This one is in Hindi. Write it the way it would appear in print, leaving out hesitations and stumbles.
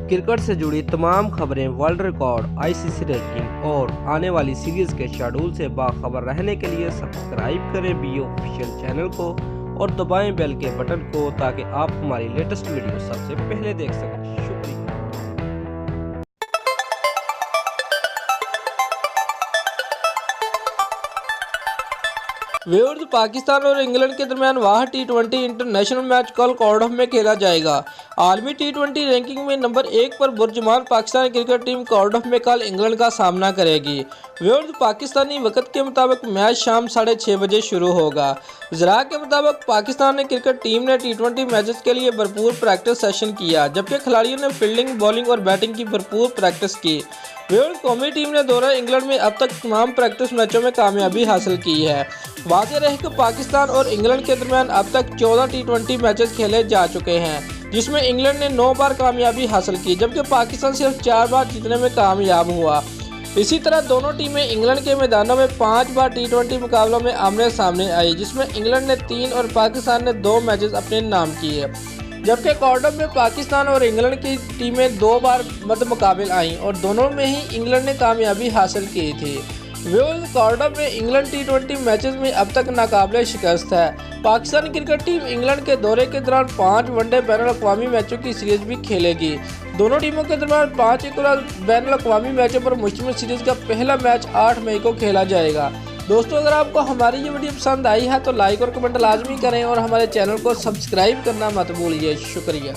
क्रिकेट से जुड़ी तमाम खबरें, वर्ल्ड रिकॉर्ड, आईसीसी रैंकिंग और आने वाली सीरीज के शेड्यूल से बाखबर रहने के लिए सब्सक्राइब करें बी ऑफिशियल चैनल को और दबाएं बेल के बटन को ताकि आप हमारी लेटेस्ट वीडियो सबसे पहले देख सकें। शुक्रिया। व्यूअर्स, पाकिस्तान और इंग्लैंड के दरमियान वाह टी20 इंटरनेशनल मैच कल कार्डिफ में खेला जाएगा। आलमी टी20 रैंकिंग में नंबर 1 पर बुर्जुमान पाकिस्तानी क्रिकेट टीम कार्डिफ में कल इंग्लैंड का सामना करेगी। व्यूअर्स, पाकिस्तानी वक्त के मुताबिक मैच शाम 6:30 बजे शुरू होगा। ज़रा के मुताबिक पाकिस्तान क्रिकेट टीम ने टी20 मैचेस के लिए भरपूर प्रैक्टिस सेशन किया, जबकि खिलाड़ियों ने फील्डिंग, बॉलिंग और बैटिंग की भरपूर प्रैक्टिस की। व्यूअर्स, कौमी टीम ने दौरा इंग्लैंड में अब तक तमाम प्रैक्टिस मैचों में कामयाबी हासिल की है। वाज़ेह रहे कि पाकिस्तान और इंग्लैंड के दरमियान अब तक 14 टी20 मैचेस खेले जा चुके हैं, जिसमें इंग्लैंड ने 9 बार कामयाबी हासिल की, जबकि पाकिस्तान सिर्फ 4 बार जीतने में कामयाब हुआ। इसी तरह दोनों टीमें इंग्लैंड के मैदानों में 5 बार टी20 मुकाबलों में आमने सामने आई, जिसमें इंग्लैंड ने 3 और पाकिस्तान ने 2 मैचेस अपने नाम किए। जबकि कार्डिफ में पाकिस्तान और इंग्लैंड की टीमें 2 बार मुकाबले आईं और दोनों में ही इंग्लैंड ने कामयाबी हासिल की थी। व्यूअर्स, कार्डिफ में इंग्लैंड टी20 मैचेस में अब तक नाकाबिले शिकस्त है। पाकिस्तानी क्रिकेट टीम इंग्लैंड के दौरे के दौरान 5 वनडे बैनुल-अक़वामी मैचों की सीरीज भी खेलेगी। दोनों टीमों के दरमियान 5 बैनुल-अक़वामी मैचों पर मुश्तमिल सीरीज का पहला मैच 8 मई को खेला जाएगा। दोस्तों, अगर आपको हमारी ये वीडियो पसंद आई है तो लाइक और कमेंट लाजमी करें और हमारे चैनल को सब्सक्राइब करना मत भूलिए। शुक्रिया।